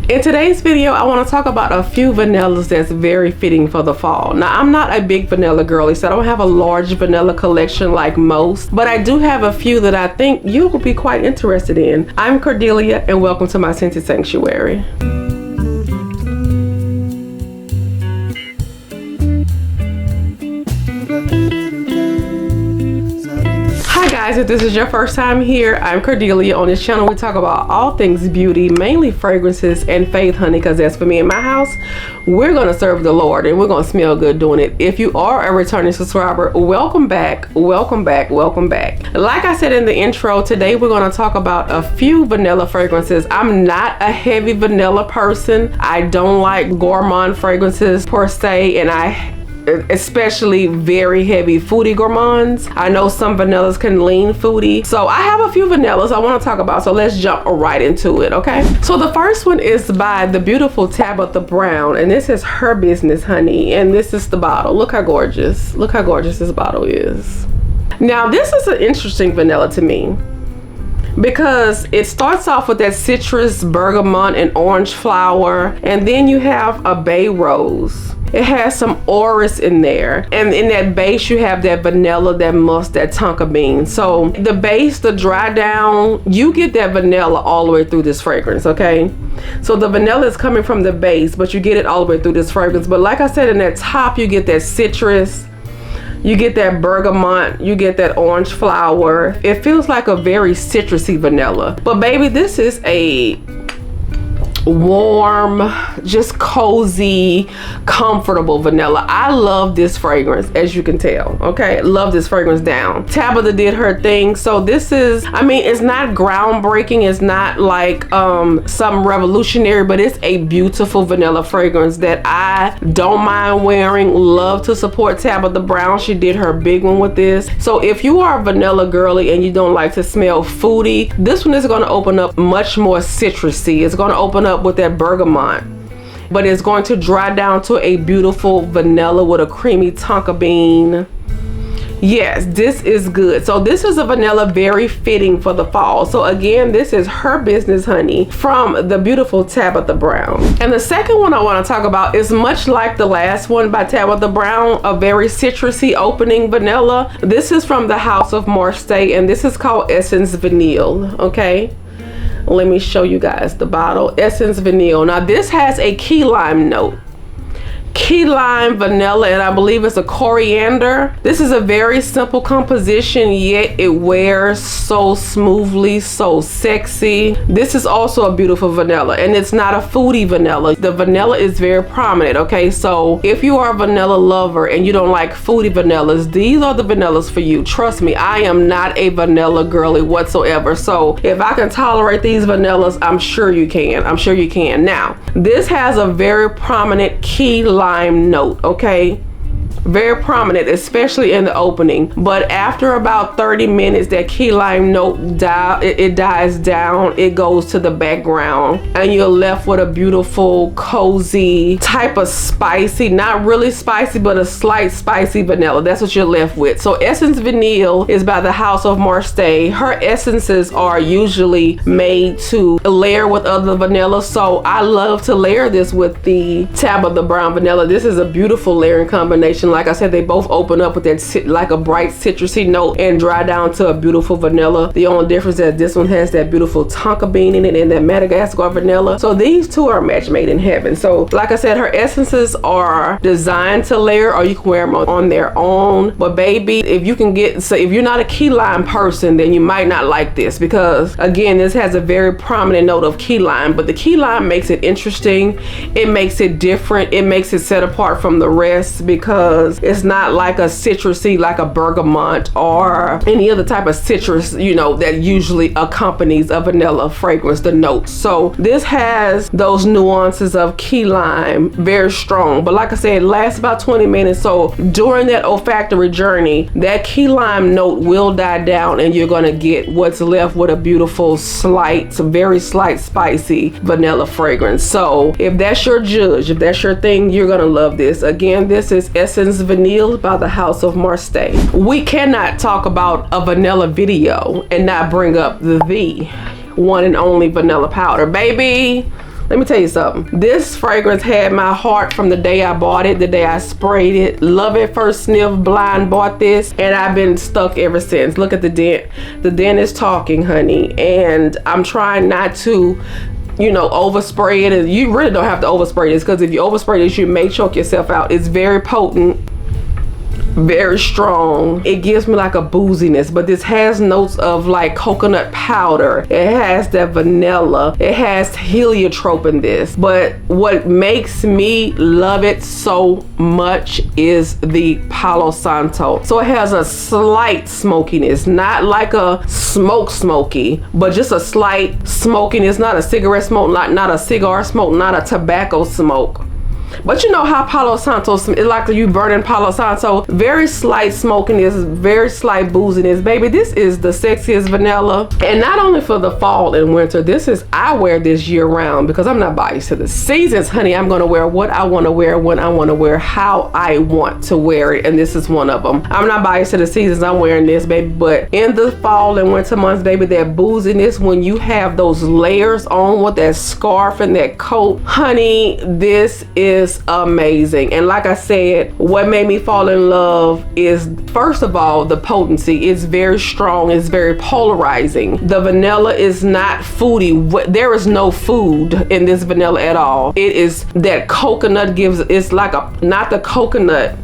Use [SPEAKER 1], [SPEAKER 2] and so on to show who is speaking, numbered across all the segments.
[SPEAKER 1] In today's video, I want to talk about a few vanillas that's very fitting for the fall. Now, I'm not a big vanilla girly, so I don't have a large vanilla collection like most, but I do have a few that I think you will be quite interested in. I'm Cordelia, and welcome to my scented sanctuary. Hi guys, if this is your first time here, I'm Cordelia. On this channel we talk about all things beauty, mainly fragrances and faith, honey, because that's for me in my house. We're going to serve the Lord and we're going to smell good doing it. If you are a returning subscriber, welcome back, welcome back, welcome back. Like I said in the intro, today we're going to talk about a few vanilla fragrances. I'm not a heavy vanilla person. I don't like gourmand fragrances per se, and especially very heavy foodie gourmands. I know some vanillas can lean foodie, so I have a few vanillas I want to talk about, so let's jump right into it. Okay, so the first one is by the beautiful Tabitha Brown, and this is Her Business, honey, and this is the bottle. Look how gorgeous this bottle is. Now this is an interesting vanilla to me because it starts off with that citrus, bergamot, and orange flower, and then you have a bay rose. It has some orris in there, and in that base you have that vanilla, that musk, that tonka bean. So the base, the dry down, you get that vanilla all the way through this fragrance. Okay, so the vanilla is coming from the base, but you get it all the way through this fragrance. But like I said, in that top you get that citrus, you get that bergamot, you get that orange flower. It feels like a very citrusy vanilla. But baby, this is a warm, just cozy, comfortable vanilla. I love this fragrance, as you can tell. Okay, love this fragrance down. Tabitha did her thing. So this is, I mean, it's not groundbreaking, it's not like something revolutionary, but it's a beautiful vanilla fragrance that I don't mind wearing. Love to support Tabitha Brown. She did her big one with this. So if you are a vanilla girly and you don't like to smell foodie, this one is going to open up much more citrusy. It's going to open up with that bergamot, but it's going to dry down to a beautiful vanilla with a creamy tonka bean. Yes, this is good. So this is a vanilla very fitting for the fall. So again, this is Her Business, honey, from the beautiful Tabitha Brown. And the second one I want to talk about is much like the last one by Tabitha Brown, a very citrusy opening vanilla. This is from the House of Marseille, and this is called Essence Vanille. Okay, let me show you guys the bottle. Essence Vanille. Now this has a key lime note. Key lime, vanilla, and I believe it's a coriander. This is a very simple composition, yet it wears so smoothly, so sexy. This is also a beautiful vanilla, and it's not a foodie vanilla. The vanilla is very prominent. Okay, so if you are a vanilla lover and you don't like foodie vanillas, these are the vanillas for you. Trust me, I am not a vanilla girly whatsoever, so if I can tolerate these vanillas, I'm sure you can. I'm sure you can. Now this has a very prominent key lime note. Okay, very prominent, especially in the opening, but after about 30 minutes that key lime note dies down. It goes to the background, and you're left with a beautiful, cozy type of spicy, not really spicy, but a slight spicy vanilla. That's what you're left with. So Essence Vanille is by the House of Marseille. Her essences are usually made to layer with other vanilla, so I love to layer this with the Tabitha Brown vanilla. This is a beautiful layering combination. Like I said, they both open up with that like a bright citrusy note and dry down to a beautiful vanilla. The only difference is that this one has that beautiful tonka bean in it and that Madagascar vanilla. So these two are a match made in heaven. So like I said, her essences are designed to layer, or you can wear them on their own. But baby, if you can get, so if you're not a key lime person, then you might not like this, because again, this has a very prominent note of key lime, but the key lime makes it interesting. It makes it different. It makes it set apart from the rest, because it's not like a citrusy, like a bergamot or any other type of citrus, you know, that usually accompanies a vanilla fragrance, the notes. So this has those nuances of key lime, very strong, but like I said, it lasts about 20 minutes. So during that olfactory journey, that key lime note will die down, and you're gonna get what's left with a beautiful, slight, very slight spicy vanilla fragrance. So if that's your judge, if that's your thing, you're gonna love this. Again, this is Essence Vanille by the House of Marseille. We cannot talk about a vanilla video and not bring up the one and only vanilla powder. Baby, let me tell you something. This fragrance had my heart from the day I bought it, the day I sprayed it. Love at first sniff, blind bought this, and I've been stuck ever since. Look at the dent. The dent is talking, honey, and I'm trying not to, you know, overspray it. You really don't have to overspray this, because if you overspray this, you may choke yourself out. It's very potent, very strong. It gives me like a booziness, but this has notes of like coconut powder. It has that vanilla. It has heliotrope in this. But what makes me love it so much is the Palo Santo. So it has a slight smokiness, not like a smoky, but just a slight smokiness. Not a cigarette smoke, not a cigar smoke, not a tobacco smoke. But you know how Palo Santo, it's like you burning Palo Santo. Very slight smokiness, very slight booziness. Baby, this is the sexiest vanilla. And not only for the fall and winter, I wear this year round, because I'm not biased to the seasons, honey. I'm gonna wear what I wanna wear, when I wanna wear, how I want to wear it. And this is one of them. I'm not biased to the seasons, I'm wearing this, baby. But in the fall and winter months, baby, that booziness, when you have those layers on with that scarf and that coat, honey, this is amazing. And like I said, what made me fall in love is, first of all, the potency. It's very strong, it's very polarizing. The vanilla is not foodie. There is no food in this vanilla at all. It is that coconut gives, it's like not the coconut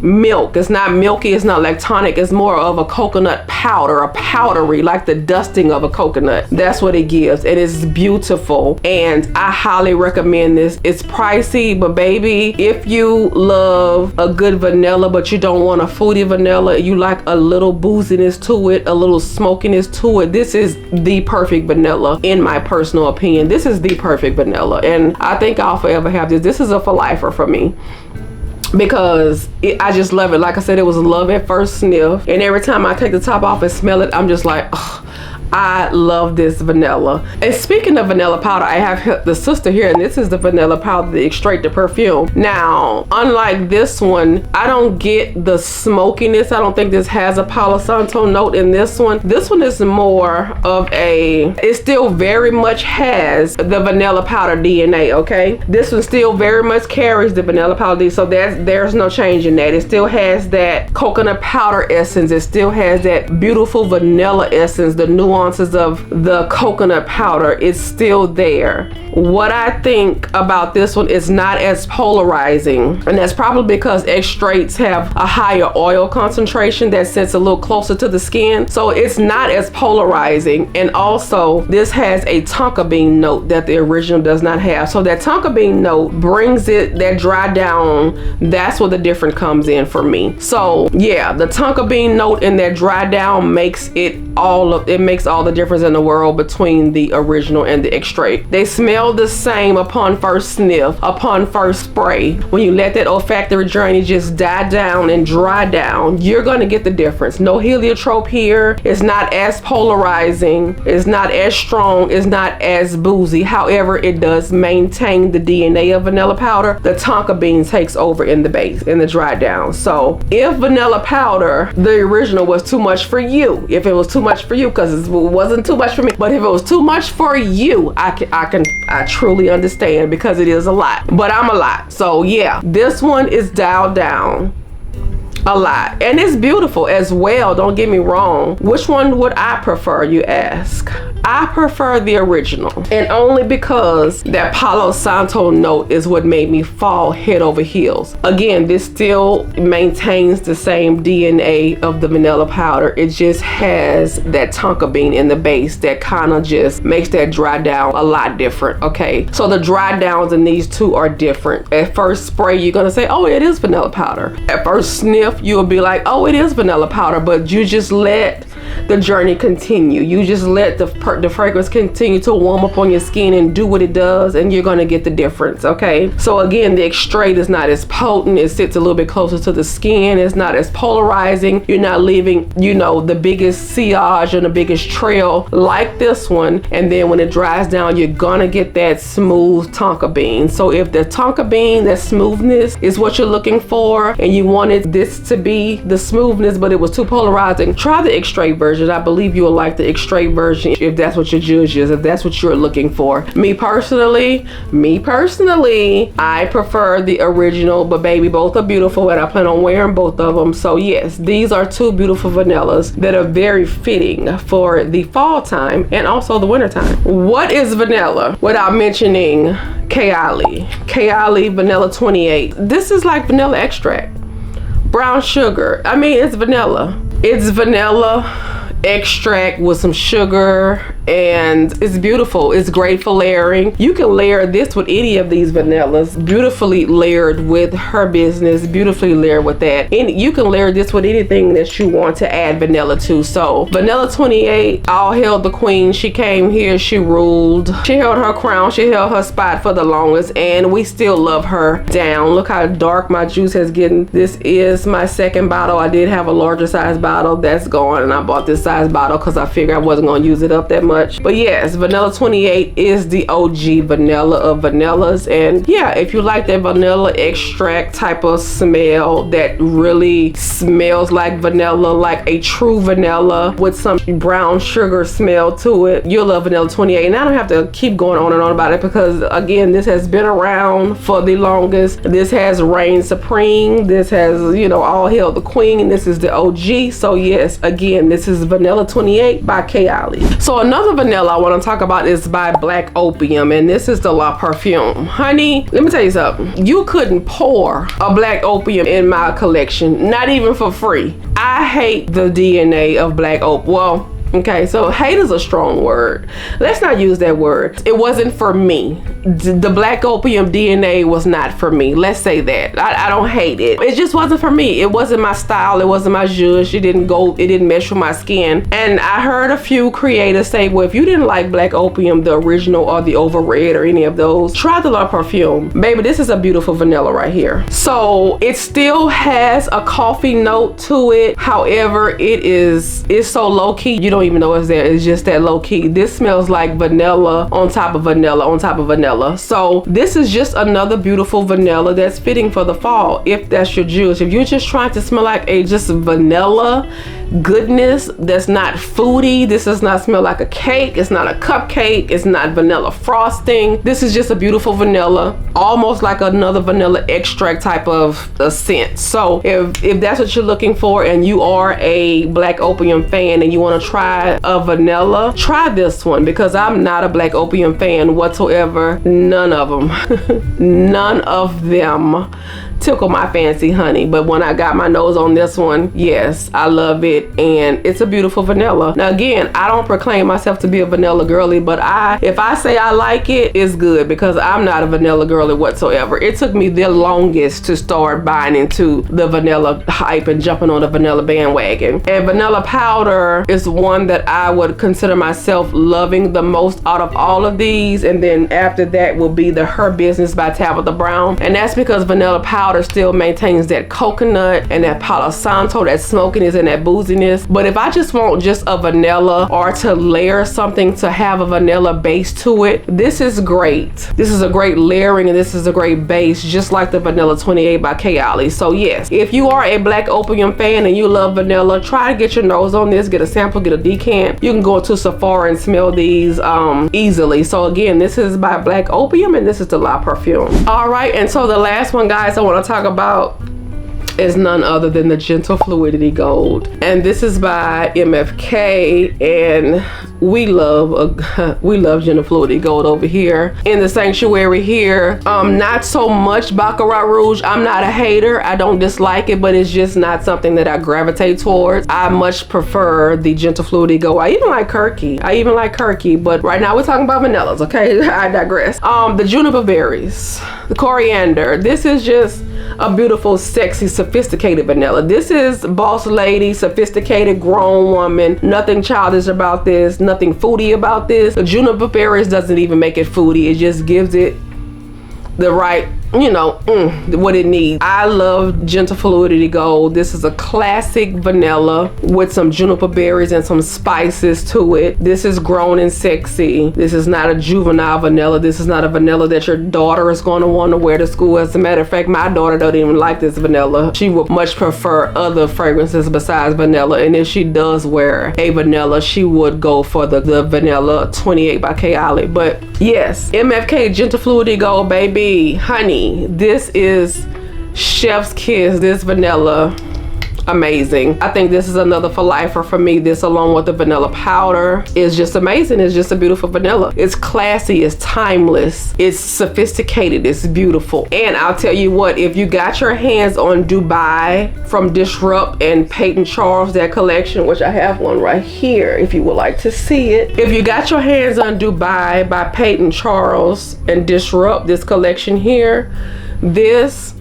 [SPEAKER 1] milk. It's not milky, it's not lactonic. It's more of a coconut powder, a powdery, like the dusting of a coconut. That's what it gives. It is beautiful, and I highly recommend this. It's pricey, but baby, if you love a good vanilla but you don't want a foodie vanilla, you like a little booziness to it, a little smokiness to it, this is the perfect vanilla. In my personal opinion, this is the perfect vanilla, and I think I'll forever have this. This is a for lifer for me, because I just love it. Like I said, it was love at first sniff, and every time I take the top off and smell it, I'm just like, ugh, I love this vanilla. And speaking of vanilla powder, I have the sister here, and this is the vanilla powder, the Extrait, the Perfume. Now, unlike this one, I don't get the smokiness. I don't think this has a Palo Santo note in this one. This one is more of it still very much has the vanilla powder DNA, okay? This one still very much carries the vanilla powder DNA, so there's no change in that. It still has that coconut powder essence. It still has that beautiful vanilla essence, the nuance of the coconut powder is still there. What I think about this one is not as polarizing, and that's probably because extraits have a higher oil concentration that sits a little closer to the skin, so it's not as polarizing. And also, this has a tonka bean note that the original does not have. So that tonka bean note brings it, that dry down, that's where the difference comes in for me. So yeah, the tonka bean note and that dry down makes all the difference in the world between the original and the Extrait. They smell the same upon first sniff, upon first spray. When you let that olfactory journey just die down and dry down, you're gonna get the difference. No heliotrope here. It's not as polarizing. It's not as strong. It's not as boozy. However, it does maintain the DNA of vanilla powder. The tonka bean takes over in the base, in the dry down. So if vanilla powder, the original, was too much for you, if it was too much for you, because it wasn't too much for me, but if it was too much for you, I truly understand, because it is a lot, but I'm a lot. So yeah, this one is dialed down a lot, and it's beautiful as well, don't get me wrong. Which one would I prefer, you ask? I prefer the original, and only because that Palo Santo note is what made me fall head over heels. Again, this still maintains the same DNA of the vanilla powder. It just has that tonka bean in the base that kind of just makes that dry down a lot different, okay? So the dry downs in these two are different. At first spray, you're gonna say, oh, it is vanilla powder. At first sniff, you'll be like, oh, it is vanilla powder, but you just let the journey continue. You just let the fragrance continue to warm up on your skin and do what it does, and you're gonna get the difference, okay? So again, the Extrait is not as potent. It sits a little bit closer to the skin. It's not as polarizing. You're not leaving, you know, the biggest sillage and the biggest trail like this one. And then when it dries down, you're gonna get that smooth tonka bean. So if the tonka bean, that smoothness is what you're looking for, and you wanted this to be the smoothness, but it was too polarizing, try the Extrait version. I believe you will like the Extrait version if that's what your judge is, if that's what you're looking for. Me personally, I prefer the original, but baby, both are beautiful and I plan on wearing both of them. So yes, these are two beautiful vanillas that are very fitting for the fall time and also the winter time. What is vanilla without mentioning Kylie Vanilla 28? This is like vanilla extract, brown sugar. I mean, it's vanilla. It's vanilla extract with some sugar, and it's beautiful. It's great for layering. You can layer this with any of these vanillas. Beautifully layered with Her Business, beautifully layered with that. And you can layer this with anything that you want to add vanilla to. So Vanilla 28, all hail the queen. She came here, she ruled, she held her crown, she held her spot for the longest, and we still love her down. Look how dark my juice has gotten. This is my second bottle. I did have a larger size bottle that's gone, and I bought this size bottle because I figured I wasn't going to use it up that much. But yes, Vanilla 28 is the OG vanilla of vanillas. And yeah, if you like that vanilla extract type of smell that really smells like vanilla, like a true vanilla with some brown sugar smell to it, you'll love Vanilla 28. And I don't have to keep going on and on about it because again, this has been around for the longest. This has reigned supreme. This has, you know, all hail the queen. This is the OG. So yes, again, this is Vanilla 28 by Kylie. So another vanilla I want to talk about is by Black Opium, and this is the La Perfume. Honey, let me tell you something. You couldn't pour a Black Opium in my collection, not even for free. I hate the DNA of Black Opium. Well, okay, so hate is a strong word. Let's not use that word. It wasn't for me. The Black Opium DNA was not for me. Let's say that. I don't hate it. It just wasn't for me. It wasn't my style. It wasn't my zhuzh. It didn't mesh with my skin. And I heard a few creators say, well, if you didn't like Black Opium, the original or the over red or any of those, try the La Perfume. Baby, this is a beautiful vanilla right here. So it still has a coffee note to it. However, it's so low key, you don't even know it's there. It's just that low key. This smells like vanilla on top of vanilla on top of vanilla. So this is just another beautiful vanilla that's fitting for the fall if that's your juice. If you're just trying to smell like a just vanilla goodness that's not foodie, this does not smell like a cake, it's not a cupcake, it's not vanilla frosting. This is just a beautiful vanilla, almost like another vanilla extract type of a scent. So if that's what you're looking for and you are a Black Opium fan and you want to try a vanilla, try this one, because I'm not a Black Opium fan whatsoever. None of them none of them tickle my fancy, honey. But when I got my nose on this one, yes, I love it, and it's a beautiful vanilla. Now again, I don't proclaim myself to be a vanilla girly, but if I say I like it, it's good, because I'm not a vanilla girly whatsoever. It took me the longest to start buying into the vanilla hype and jumping on the vanilla bandwagon. And vanilla powder is one that I would consider myself loving the most out of all of these, and then after that will be the Her Business by Tabitha Brown. And that's because vanilla powder still maintains that coconut and that Palo Santo, that smokiness and that booziness. But if I just want just a vanilla or to layer something to have a vanilla base to it, this is great. This is a great layering and this is a great base, just like the Vanilla 28 by Kylie. So yes, if you are a Black Opium fan and you love vanilla, try to get your nose on this, get a sample, get a decant. You can go to Sephora and smell these easily. So again, this is by Black Opium and this is the La Perfume. All right, and so the last one, guys, I want to talk about is none other than the Gentle Fluidity Gold, and this is by MFK, and we love Gentle Fluidity Gold over here in the sanctuary here. Not so much Baccarat Rouge. I'm not a hater, I don't dislike it, but it's just not something that I gravitate towards. I much prefer the Gentle Fluidity Gold. I even like Kurkdjian, but right now we're talking about vanillas, okay? I digress. The juniper berries, the coriander, this is just a beautiful, sexy, sophisticated vanilla. This is boss lady, sophisticated, grown woman. Nothing childish about this, nothing foodie about this. The juniper berries doesn't even make it foodie. It just gives it the right you know, what it needs. I love Gentle Fluidity Gold. This is a classic vanilla with some juniper berries and some spices to it. This is grown and sexy. This is not a juvenile vanilla. This is not a vanilla that your daughter is going to want to wear to school. As a matter of fact, my daughter doesn't even like this vanilla. She would much prefer other fragrances besides vanilla. And if she does wear a vanilla, she would go for the vanilla 28 by K. Olive. But yes, MFK Gentle Fluidity Gold, baby. Honey, this is chef's kiss. This vanilla, amazing. I think this is another for lifer for me. This along with the vanilla powder is just amazing. It's just a beautiful vanilla. It's classy, it's timeless, it's sophisticated, it's beautiful. And I'll tell you what, if you got your hands on Dubai from Disrupt and Peyton Charles, that collection, which I have one right here if you would like to see it. If you got your hands on Dubai by Peyton Charles and Disrupt, this collection here, this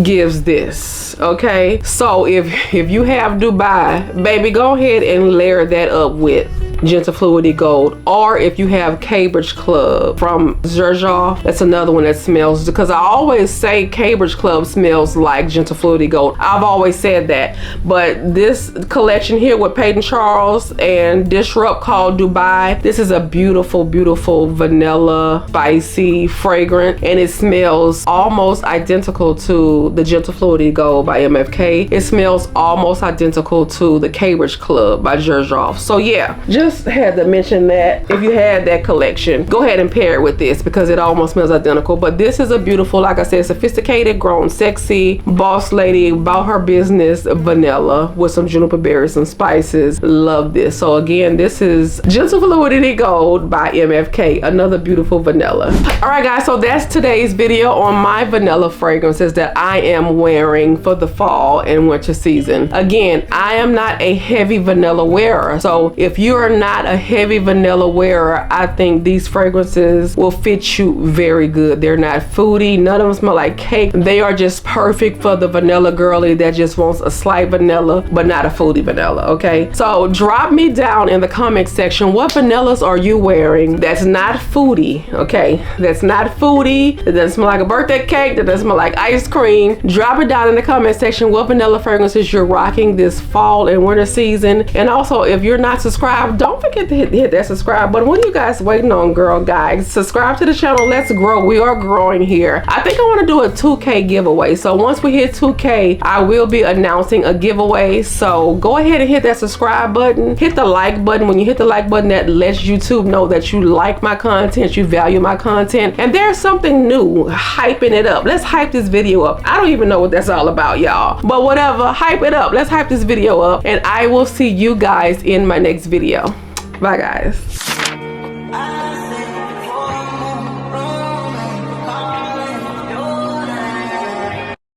[SPEAKER 1] gives this, okay? So if you have Dubai, baby, go ahead and layer that up with Gentle Fluidity Gold. Or if you have Cambridge Club from Xerjoff, that's another one that smells, because I always say Cambridge Club smells like Gentle Fluidity Gold. I've always said that, but this collection here with Peyton Charles and Disrupt called Dubai, this is a beautiful, beautiful vanilla spicy fragrance, and it smells almost identical to the Gentle Fluidity Gold by MFK. It smells almost identical to the Cambridge Club by Xerjoff. So yeah, just had to mention that if you had that collection, go ahead and pair it with this because it almost smells identical. But this is a beautiful, like I said, sophisticated, grown, sexy, boss lady, about her business vanilla with some juniper berries and spices. Love this. So again, this is Gentle Fluidity Gold by MFK, another beautiful vanilla. All right guys, so that's today's video on my vanilla fragrances that I am wearing for the fall and winter season. Again, I am not a heavy vanilla wearer, so if you are not a heavy vanilla wearer, I think these fragrances will fit you very good. They're not foody, none of them smell like cake. They are just perfect for the vanilla girly that just wants a slight vanilla but not a foodie vanilla, okay? So drop me down in the comment section, what vanillas are you wearing that's not foodie, okay? That's not foodie, that doesn't smell like a birthday cake, that doesn't smell like ice cream. Drop it down in the comment section what vanilla fragrances you're rocking this fall and winter season. And also, if you're not subscribed, don't forget to hit that subscribe button. What are you guys waiting on, girl? Guys, subscribe to the channel. Let's grow. We are growing here. I think I want to do a 2K giveaway. So once we hit 2K, I will be announcing a giveaway. So go ahead and hit that subscribe button. Hit the like button. When you hit the like button, that lets YouTube know that you like my content, you value my content, and there's something new. Hyping it up. Let's hype this video up. I don't even know what that's all about, y'all, but whatever, hype it up. Let's hype this video up, and I will see you guys in my next video. Bye guys.